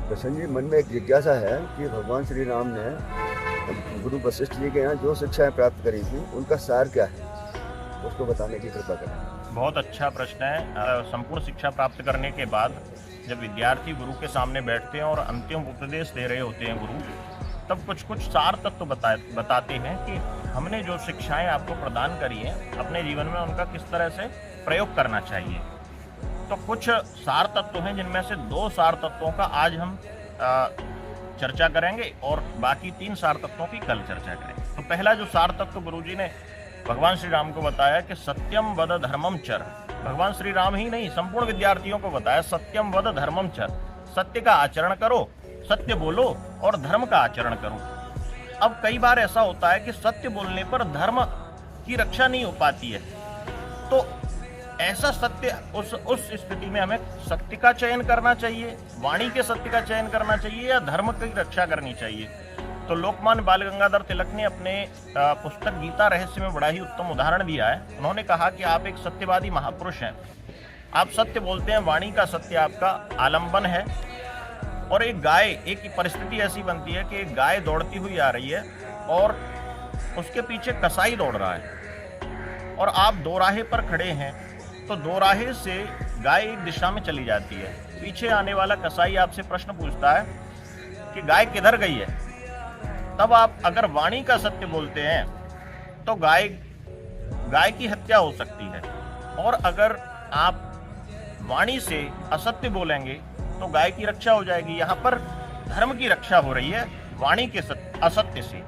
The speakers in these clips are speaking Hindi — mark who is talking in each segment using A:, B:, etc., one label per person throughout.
A: कृष्ण जी, मन में एक जिज्ञासा है कि भगवान श्री राम ने गुरु वशिष्ठ जी के यहाँ जो शिक्षाएं प्राप्त करी थी उनका सार क्या है, उसको बताने की कृपा करें।
B: बहुत अच्छा प्रश्न है। संपूर्ण शिक्षा प्राप्त करने के बाद जब विद्यार्थी गुरु के सामने बैठते हैं और अंतिम उपदेश दे रहे होते हैं गुरु, तब कुछ कुछ सार तत्व बताते हैं कि हमने जो शिक्षाएं आपको प्रदान करी हैं अपने जीवन में उनका किस तरह से प्रयोग करना चाहिए। तो कुछ सार तत्व हैं जिनमें से 2 सार तत्वों का आज हम चर्चा करेंगे और बाकी 3 सार तत्वों की कल चर्चा करेंगे। तो पहला जो सार तत्व गुरुजी ने भगवान श्री राम को बताया कि सत्यम वद धर्मम चर। भगवान श्री राम ही नहीं, संपूर्ण विद्यार्थियों को बताया सत्यम वद धर्मम चर, सत्य का आचरण करो, सत्य बोलो और धर्म का आचरण करो। अब कई बार ऐसा होता है कि सत्य बोलने पर धर्म की रक्षा नहीं हो पाती है, तो ऐसा सत्य उस स्थिति में हमें सत्य का चयन करना चाहिए, वाणी के सत्य का चयन करना चाहिए या धर्म की रक्षा करनी चाहिए। तो लोकमान्य बाल गंगाधर तिलक ने अपने पुस्तक गीता रहस्य में बड़ा ही उत्तम उदाहरण दिया है। उन्होंने कहा कि आप एक सत्यवादी महापुरुष हैं, आप सत्य बोलते हैं, वाणी का सत्य आपका आलंबन है। और एक गाय, एक परिस्थिति ऐसी बनती है कि एक गाय दौड़ती हुई आ रही है और उसके पीछे कसाई दौड़ रहा है और आप दोराहे पर खड़े हैं, तो दोराहे से गाय एक दिशा में चली जाती है। पीछे आने वाला कसाई आपसे प्रश्न पूछता है कि गाय किधर गई है। तब आप अगर वाणी का सत्य बोलते हैं तो गाय की हत्या हो सकती है, और अगर आप वाणी से असत्य बोलेंगे तो गाय की रक्षा हो जाएगी। यहाँ पर धर्म की रक्षा हो रही है वाणी के असत्य से।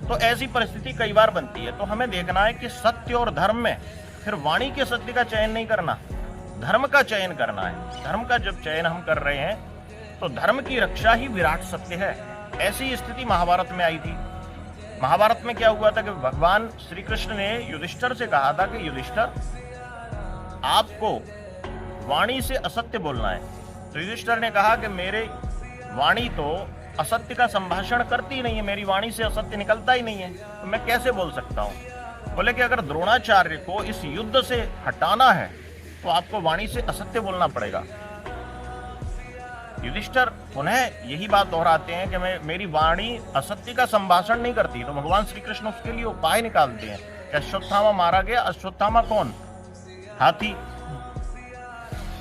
B: तो ऐसी परिस्थिति कई बार बनती है, तो हमें देखना है कि सत्य और धर्म में फिर वाणी के सत्य का चयन नहीं करना, धर्म का चयन करना है। धर्म का जब चयन हम कर रहे हैं तो धर्म की रक्षा ही विराट सत्य है। ऐसी स्थिति महाभारत में आई थी। महाभारत में क्या हुआ था कि भगवान श्री कृष्ण ने युधिष्ठिर से कहा था कि युधिष्ठिर, आपको वाणी से असत्य बोलना है। तो युधिष्ठिर ने कहा कि मेरे वाणी तो असत्य का संभाषण करती ही नहीं है, मेरी वाणी से असत्य निकलता ही नहीं है, तो मैं कैसे बोल सकता हूँ। बोले कि अगर द्रोणाचार्य को इस युद्ध से हटाना है तो आपको वाणी से असत्य बोलना पड़ेगा। युधिष्ठिर पुनः यही बात दोहराते हैं कि मेरी वाणी असत्य का संभाषण नहीं करती। तो भगवान श्री कृष्ण उसके लिए उपाय निकालते हैं कि अश्वत्थामा मारा गया। अश्वत्थामा कौन? हाथी।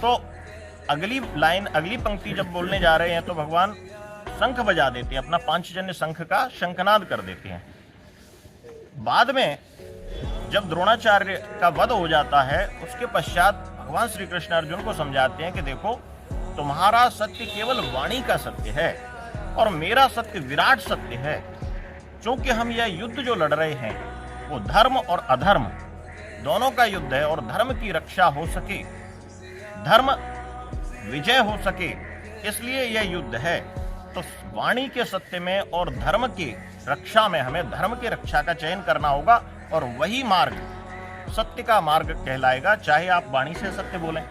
B: तो अगली पंक्ति जब बोलने जा रहे हैं तो भगवान शंख बजा देते हैं, अपना पांचजन्य शंख का शंखनाद कर देते हैं। बाद में जब द्रोणाचार्य का वध हो जाता है, उसके पश्चात भगवान श्री कृष्ण अर्जुन को समझाते हैं कि देखो, तुम्हारा सत्य केवल वाणी का सत्य है और मेरा सत्य विराट सत्य है। क्योंकि हम यह युद्ध जो लड़ रहे हैं वो धर्म और अधर्म दोनों का युद्ध है, और धर्म की रक्षा हो सके, धर्म विजय हो सके, इसलिए यह युद्ध है। तो वाणी के सत्य में और धर्म की रक्षा में हमें धर्म की रक्षा का चयन करना होगा, और वही मार्ग सत्य का मार्ग कहलाएगा, चाहे आप वाणी से सत्य बोलें।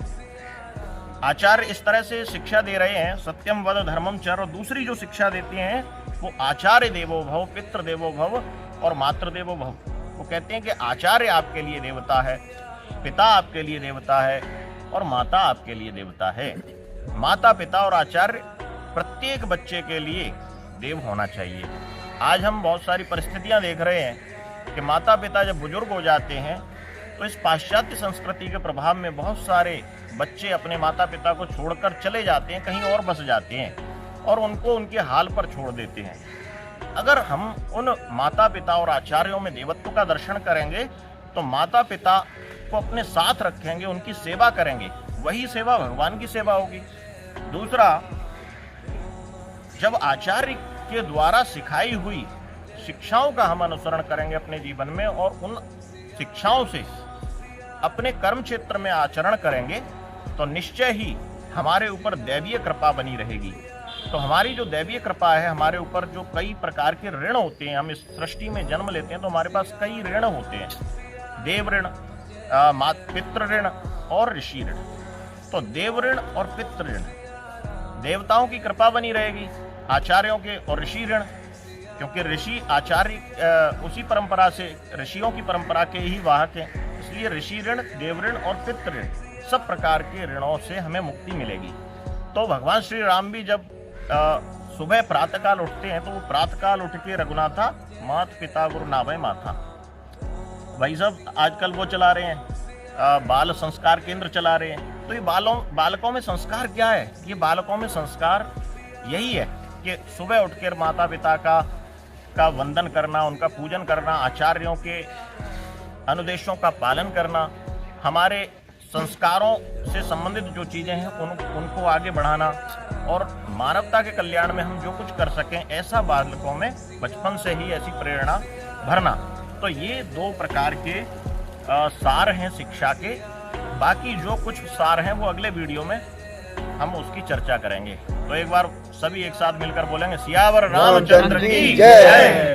B: आचार्य इस तरह से शिक्षा दे रहे हैं, सत्यम वद धर्मम चर। और दूसरी जो शिक्षा देते हैं वो आचार्य देवो भव, पितृ देवो भव और मातृ देवो भव। वो कहते हैं कि आचार्य आपके लिए देवता है, पिता आपके लिए देवता है और माता आपके लिए देवता है। माता, पिता और आचार्य प्रत्येक बच्चे के लिए देव होना चाहिए। आज हम बहुत सारी परिस्थितियां देख रहे हैं कि माता पिता जब बुजुर्ग हो जाते हैं तो इस पाश्चात्य संस्कृति के प्रभाव में बहुत सारे बच्चे अपने माता पिता को छोड़कर चले जाते हैं, कहीं और बस जाते हैं और उनको उनके हाल पर छोड़ देते हैं। अगर हम उन माता पिता और आचार्यों में देवत्व का दर्शन करेंगे तो माता पिता को अपने साथ रखेंगे, उनकी सेवा करेंगे, वही सेवा भगवान की सेवा होगी। दूसरा, जब आचार्य के द्वारा सिखाई हुई शिक्षाओं का हम अनुसरण करेंगे अपने जीवन में और उन शिक्षाओं से अपने कर्म क्षेत्र में आचरण करेंगे तो निश्चय ही हमारे ऊपर दैवीय कृपा बनी रहेगी। तो हमारी जो दैवीय कृपा है, हमारे ऊपर जो कई प्रकार के ऋण होते हैं, हम इस सृष्टि में जन्म लेते हैं तो हमारे पास कई ऋण होते हैं, देव ऋण, पितृ ऋण और ऋषि ऋण। तो देव ऋण और पितृ ऋण, देवताओं की कृपा बनी रहेगी, आचार्यों के और ऋषि ऋण, क्योंकि ऋषि आचार्य उसी परंपरा से, ऋषियों की परंपरा के ही वाहक हैं, इसलिए ऋषि ऋण, देव ऋण और पितृ ऋण, सब प्रकार के ऋणों से हमें मुक्ति मिलेगी। तो भगवान श्री राम भी जब सुबह प्रातःकाल उठते हैं तो वो प्रातःकाल उठ के रघुनाथा मात पिता गुरु नाभय माथा। भाई साहब आजकल वो चला रहे हैं बाल संस्कार केंद्र चला रहे हैं। तो ये बालकों में संस्कार क्या है? ये बालकों में संस्कार यही है कि सुबह उठकर माता पिता का वंदन करना, उनका पूजन करना, आचार्यों के अनुदेशों का पालन करना, हमारे संस्कारों से संबंधित जो चीज़ें हैं उनको आगे बढ़ाना और मानवता के कल्याण में हम जो कुछ कर सकें ऐसा बालकों में बचपन से ही ऐसी प्रेरणा भरना। तो ये 2 प्रकार के सार हैं शिक्षा के। बाकी जो कुछ सार हैं वो अगले वीडियो में हम उसकी चर्चा करेंगे। तो एक बार सभी एक साथ मिलकर बोलेंगे सियावर रामचंद्र की जय।